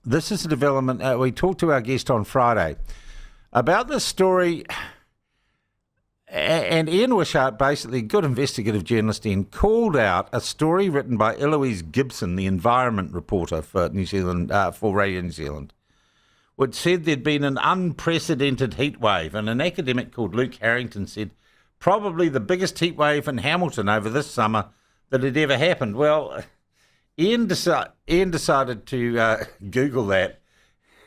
this is a development. We talked to our guest on Friday about this story, and Ian Wishart, basically good investigative journalist, Ian, called out a story written by Eloise Gibson, the environment reporter for New Zealand, for Radio New Zealand, which said there'd been an unprecedented heat wave, and an academic called Luke Harrington said probably the biggest heat wave in Hamilton over this summer that had ever happened. Well, Ian decided to Google that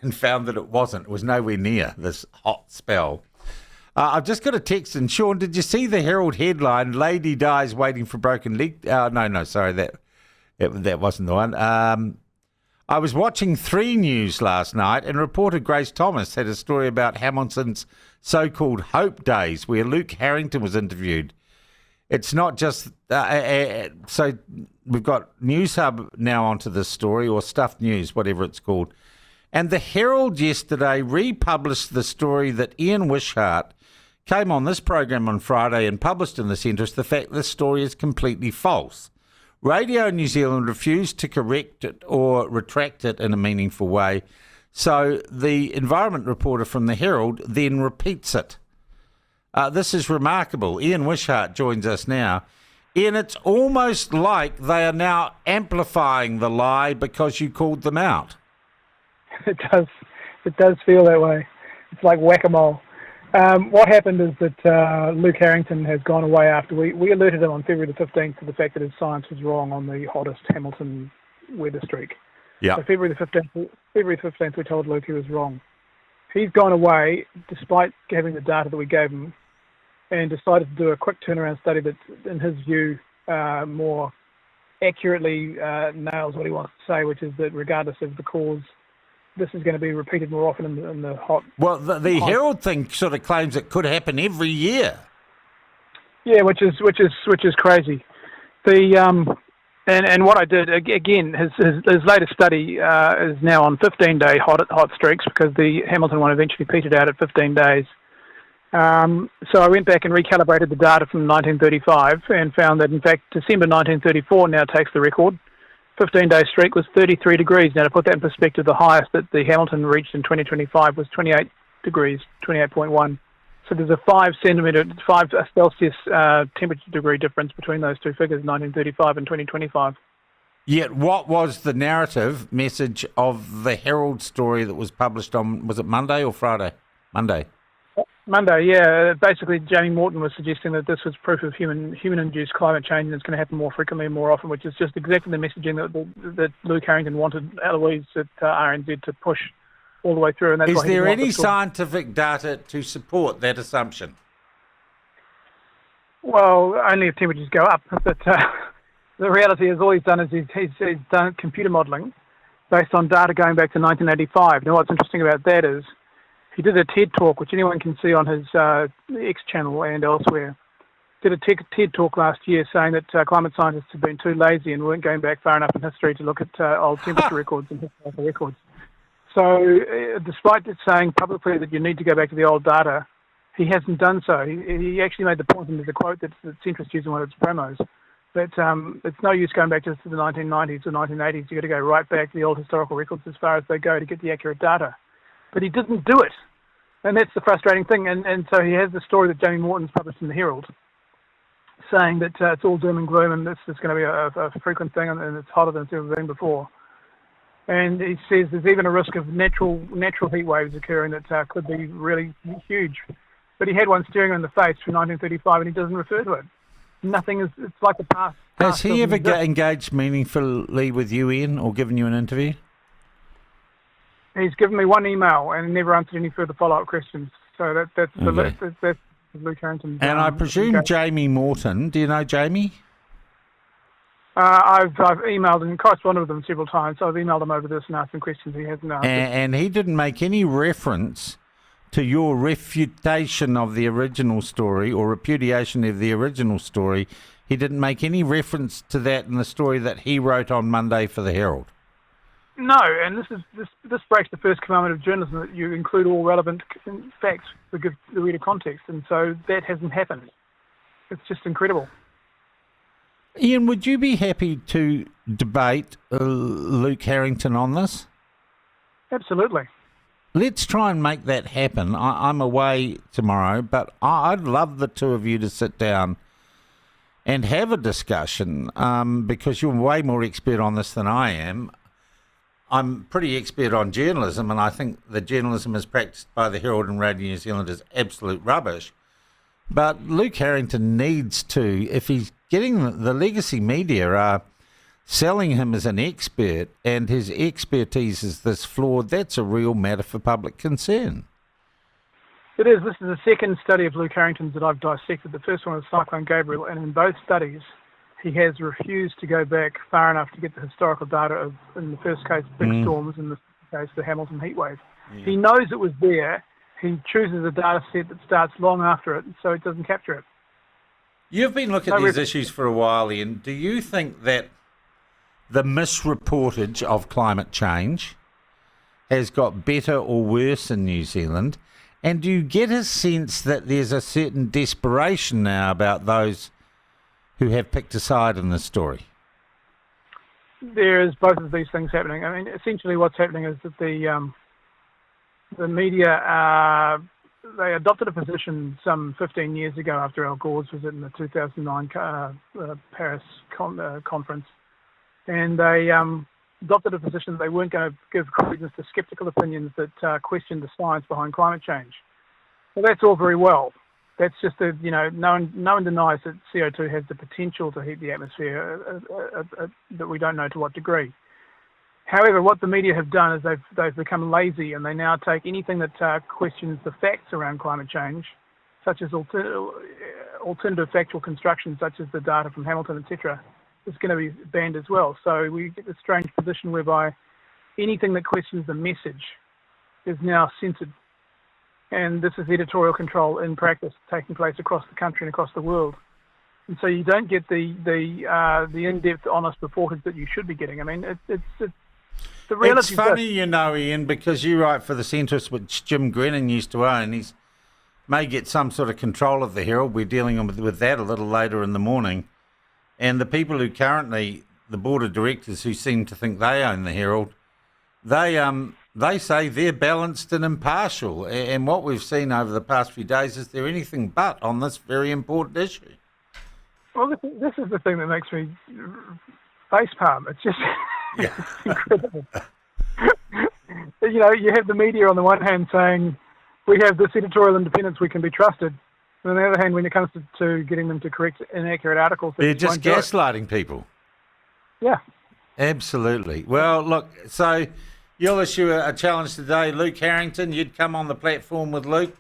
and found that it wasn't. It was nowhere near this hot spell. I've just got a text, and Sean, did you see the Herald headline, "Lady dies waiting for broken leg"? No, sorry, that wasn't the one. I was watching 3 News last night, and reporter Grace Thomas had a story about Hamilton's so-called Hope Days, where Luke Harrington was interviewed. It's not just... so we've got News Hub now onto this story, or Stuffed News, whatever it's called. And the Herald yesterday republished the story that Ian Wishart came on this program on Friday and published in the Centrist the fact this story is completely false. Radio New Zealand refused to correct it or retract it in a meaningful way. So the environment reporter from the Herald then repeats it. This is remarkable. Ian Wishart joins us now. Ian, it's almost like they are now amplifying the lie because you called them out. It does feel that way. It's like whack-a-mole. What happened is that Luke Harrington has gone away after we alerted him on February the 15th to the fact that his science was wrong on the hottest Hamilton weather streak. Yeah. So February the 15th, we told Luke he was wrong. He's gone away despite having the data that we gave him, and decided to do a quick turnaround study that, in his view, more accurately nails what he wants to say, which is that regardless of the cause, this is going to be repeated more often in the hot... Well, the Herald thing sort of claims it could happen every year. Yeah, which is crazy. And what I did, again, his latest study is now on 15-day hot streaks, because the Hamilton one eventually petered out at 15 days. So I went back and recalibrated the data from 1935 and found that, in fact, December 1934 now takes the record. 15-day streak was 33 degrees. Now, to put that in perspective, the highest that the Hamilton reached in 2025 was 28 degrees, 28.1. So there's a 5 Celsius temperature degree difference between those two figures, 1935 and 2025. Yet what was the narrative message of the Herald story that was published on, was it Monday or Friday? Monday, yeah. Basically, Jamie Morton was suggesting that this was proof of human-induced climate change, and it's going to happen more frequently and more often, which is just exactly the messaging that Luke Harrington wanted Eloise at RNZ to push all the way through. And that's is there any scientific data to support that assumption? Well, only if temperatures go up. But the reality is all he's done is he's done computer modelling based on data going back to 1985. Now, what's interesting about that is he did a TED talk, which anyone can see on his X channel and elsewhere. Did a TED talk last year saying that climate scientists had been too lazy and weren't going back far enough in history to look at old temperature records and historical records. So despite saying publicly that you need to go back to the old data, he hasn't done so. He actually made the point, and there's a quote that Centrist used in one of its promos, that it's no use going back just to the 1990s or 1980s. You've got to go right back to the old historical records as far as they go to get the accurate data. But he didn't do it. And that's the frustrating thing. And so he has the story that Jamie Morton's published in the Herald, saying that it's all doom and gloom and this is going to be a frequent thing and it's hotter than it's ever been before. And he says there's even a risk of natural heat waves occurring that could be really huge. But he had one staring him in the face from 1935 and he doesn't refer to it. Nothing is, it's like the past. Has he ever engaged meaningfully with you, Ian, or given you an interview? He's given me one email and never answered any further follow-up questions. So that's Luke Harrington. And I presume Jamie Morton. Do you know Jamie? I've emailed and corresponded with him several times. So I've emailed him over this and asked him questions he hasn't answered. And he didn't make any reference to your refutation of the original story or repudiation of the original story. He didn't make any reference to that in the story that he wrote on Monday for the Herald. No, and this breaks the first commandment of journalism, that you include all relevant facts to give the reader context, and so that hasn't happened. It's just incredible. Ian, would you be happy to debate Luke Harrington on this? Absolutely. Let's try and make that happen. I'm away tomorrow, but I'd love the two of you to sit down and have a discussion because you're way more expert on this than I am. I'm pretty expert on journalism, and I think the journalism as practiced by the Herald and Radio New Zealand is absolute rubbish. But Luke Harrington needs to, if he's getting the legacy media are selling him as an expert and his expertise is this flawed, that's a real matter for public concern. It is. This is the second study of Luke Harrington's that I've dissected. The first one was Cyclone Gabriel, and in both studies, he has refused to go back far enough to get the historical data of, in the first case, big storms, in the second case, the Hamilton heatwave. Yeah. He knows it was there. He chooses a data set that starts long after it, so it doesn't capture it. You've been looking at these issues for a while, Ian. Do you think that the misreportage of climate change has got better or worse in New Zealand? And do you get a sense that there's a certain desperation now about those who have picked a side in this story? There is both of these things happening. I mean, essentially what's happening is that the media, they adopted a position some 15 years ago after Al Gore's visit in the 2009 Paris conference. And they adopted a position that they weren't going to give credence to sceptical opinions that questioned the science behind climate change. Well, that's all very well. That's just no one denies that CO2 has the potential to heat the atmosphere, that we don't know to what degree. However, what the media have done is they've become lazy, and they now take anything that questions the facts around climate change, such as alternative factual construction, such as the data from Hamilton, etc., is going to be banned as well. So we get this strange position whereby anything that questions the message is now censored. And this is editorial control in practice taking place across the country and across the world. And so you don't get the in-depth, honest reportage that you should be getting. I mean, it's the reality. It's funny, Ian, because you write for the centrist, which Jim Grennan used to own. He's may get some sort of control of the Herald. We're dealing with that a little later in the morning. And the people who currently, the board of directors who seem to think they own the Herald, they say they're balanced and impartial. And what we've seen over the past few days is they're anything but on this very important issue. Well, this is the thing that makes me facepalm. It's just it's incredible. You have the media on the one hand saying, we have this editorial independence, we can be trusted. And on the other hand, when it comes to getting them to correct inaccurate articles, they're just gaslighting people. Yeah. Absolutely. Well, look, so you'll issue a challenge today. Luke Harrington, you'd come on the platform with Luke.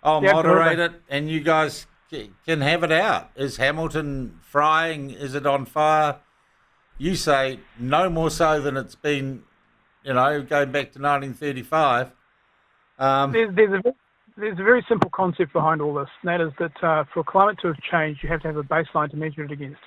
I'll moderate it, and you guys can have it out. Is Hamilton frying? Is it on fire? You say no more so than it's been, going back to 1935. There's a very simple concept behind all this, and that is that for climate to have changed, you have to have a baseline to measure it against.